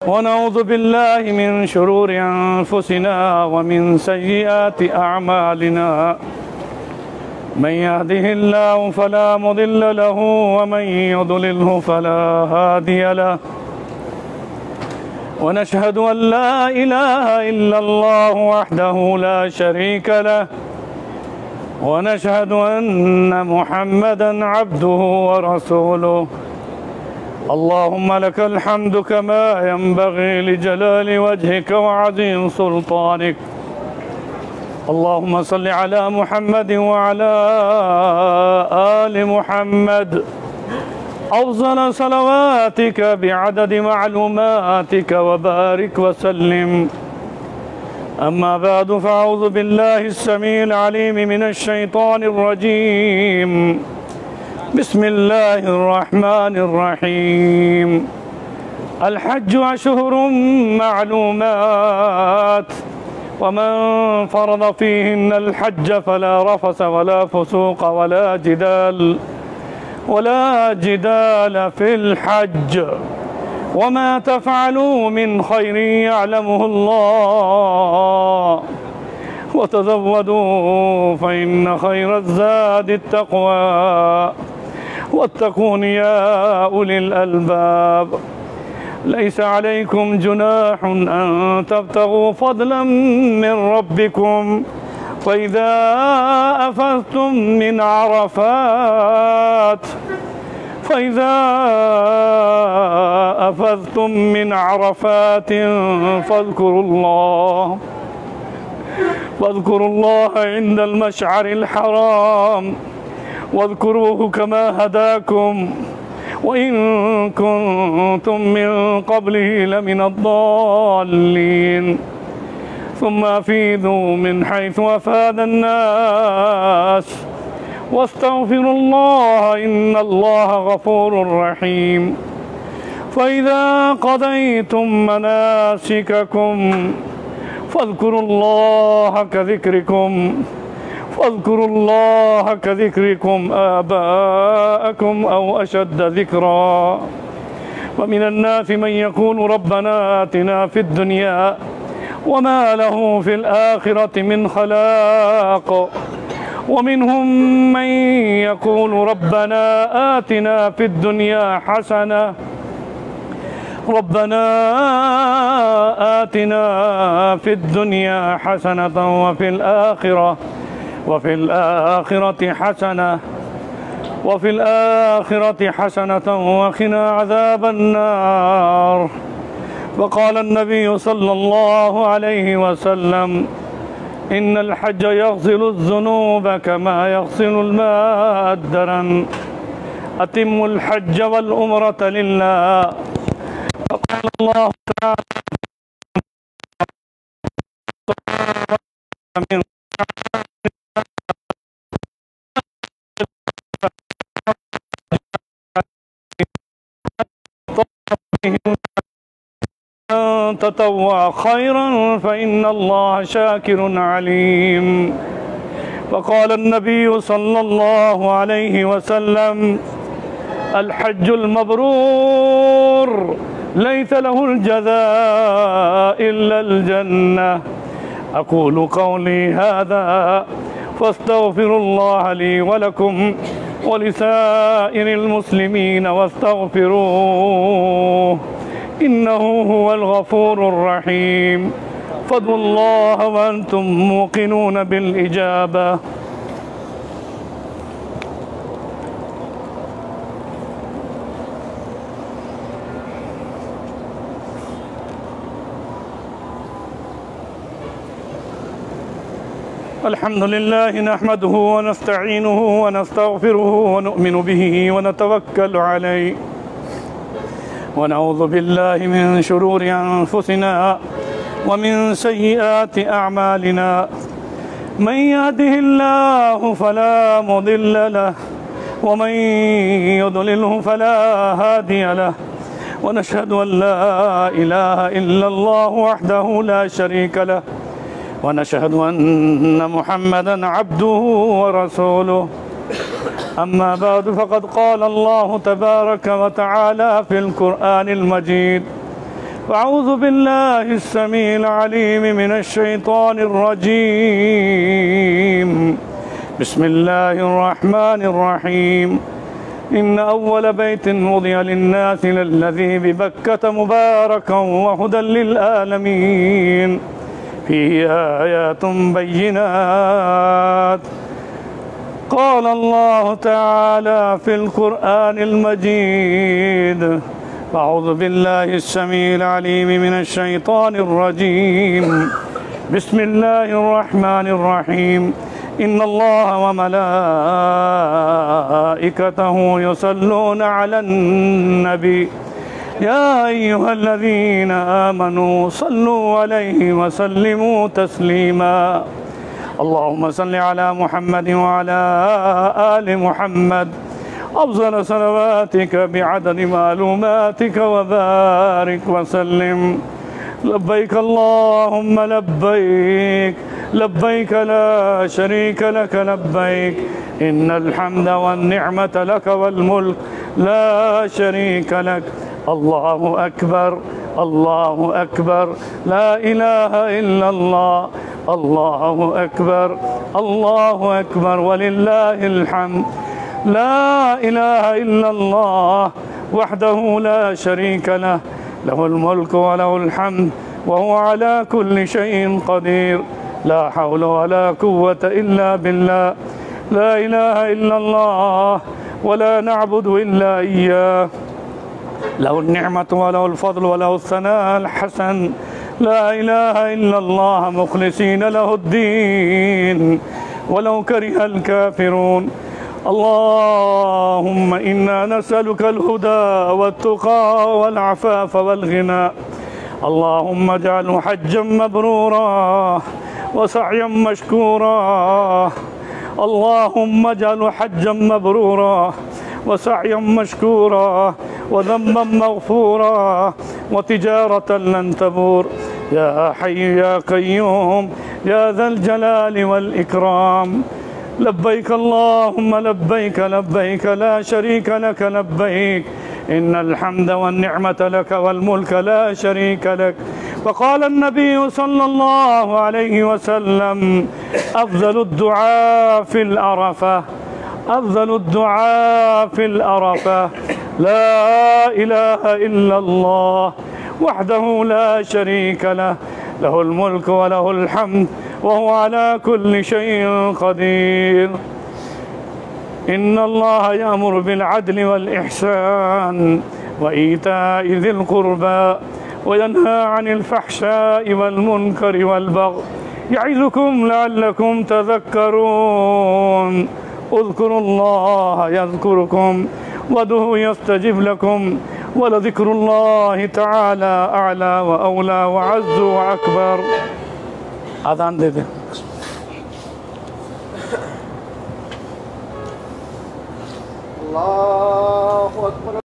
ونعوذ بالله من شرور أنفسنا ومن سيئات أعمالنا. من يهده الله فلا مضل له ومن يضلله فلا هادي له. ونشهد أن لا إله إلا الله وحده لا شريك له. ونشهد أن محمدا عبده ورسوله. اللهم لك الحمد كما ينبغي لجلال وجهك وعظيم سلطانك. اللهم صل على محمد وعلى آل محمد أفضل صلواتك بعدد معلوماتك وبارك وسلم. أما بعد فأعوذ بالله السميع العليم من الشيطان الرجيم. بسم الله الرحمن الرحيم. الحج أشهر معلومات ومن فرض فيهن الحج فلا رفث ولا فسوق ولا جدال في الحج. وما تفعلوا من خير يعلمه الله وتزودوا فإن خير الزاد التقوى واتقون يا أولي الألباب. ليس عليكم جناح أن تبتغوا فضلا من ربكم فإذا أفضتم من عرفات فاذكروا الله عند المشعر الحرام واذكروه كما هداكم وإن كنتم من قبله لمن الضالين. ثم أفيضوا من حيث أفاد الناس واستغفروا الله إن الله غفور رحيم. فإذا قضيتم مناسككم فاذكروا الله كذكركم آباءكم أو أشد ذكرا. ومن الناس من يقول ربنا آتنا في الدنيا وما له في الآخرة من خلاق. ومنهم من يقول ربنا آتنا في الدنيا حسنة وفي الآخرة حسنة وقنا عذاب النار. وقال النبي صلى الله عليه وسلم إن الحج يغسل الذنوب كما يغسل الماء الدرن. أتموا الحج والعمرة لله. وقال الله تعالى أن تطوع خيرا فإن الله شاكر عليم. وقال النبي صلى الله عليه وسلم الحج المبرور ليس له الجزاء إلا الجنة. أقول قولي هذا فاستغفر الله لي ولكم ولسائر المسلمين واستغفروه إنه هو الغفور الرحيم. فادعوا الله وأنتم موقنون بالإجابة. الحمد لله نحمده ونستعينه ونستغفره ونؤمن به ونتوكل عليه ونعوذ بالله من شرور أنفسنا ومن سيئات أعمالنا. من يهده الله فلا مضل له ومن يضلله فلا هادي له. ونشهد أن لا إله إلا الله وحده لا شريك له ونشهد أن محمدا عبده ورسوله. أما بعد فقد قال الله تبارك وتعالى في القرآن المجيد أعوذ بالله السميع العليم من الشيطان الرجيم. بسم الله الرحمن الرحيم. إن أول بيت وضع للناس للذي ببكة مباركا وهدى للعالمين فيه آيات بينات. قال الله تعالى في القرآن المجيد: أعوذ بالله السميع العليم من الشيطان الرجيم. بسم الله الرحمن الرحيم. إن الله وملائكته يصلون على النبي يا أيها الذين آمنوا صلوا عليه وسلموا تسليما. اللهم صل على محمد وعلى آل محمد أفضل صلواتك بعدد معلوماتك وبارك وسلم. لبيك اللهم لبيك، لبيك لا شريك لك لبيك، إن الحمد والنعمة لك والملك لا شريك لك. الله أكبر، الله أكبر، لا إله إلا الله، الله أكبر، الله أكبر ولله الحمد. لا إله إلا الله وحده لا شريك له، له الملك وله الحمد وهو على كل شيء قدير. لا حول ولا قوة إلا بالله. لا إله إلا الله ولا نعبد إلا إياه، له النعمة وله الفضل وله الثناء الحسن. لا إله إلا الله مخلصين له الدين ولو كره الكافرون. اللهم إنا نسألك الهدى والتقى والعفاف والغنى. اللهم اجعله حجا مبرورا وسعيا مشكورا. اللهم اجعله حجا مبرورا وسعيا مشكورا وذنبا مغفورا وتجارة لن تبور. يا حي يا قيوم يا ذا الجلال والإكرام. لبيك اللهم لبيك، لبيك لا شريك لك لبيك، إن الحمد والنعمة لك والملك لا شريك لك. وقال النبي صلى الله عليه وسلم: أفضل الدعاء في العرفة، أفضل الدعاء في العرفة لا إله إلا الله وحده لا شريك له، له الملك وله الحمد وهو على كل شيء قدير. إن الله يأمر بالعدل والإحسان وإيتاء ذي القربى وينهى عن الفحشاء والمنكر والبغي يعظكم لعلكم تذكرون. اذكروا الله يذكركم وادعوه يستجب لكم ولذكر الله تعالى أعلى وأولى وعز وأكبر. आदान दे दे। अल्लाहु अकबर।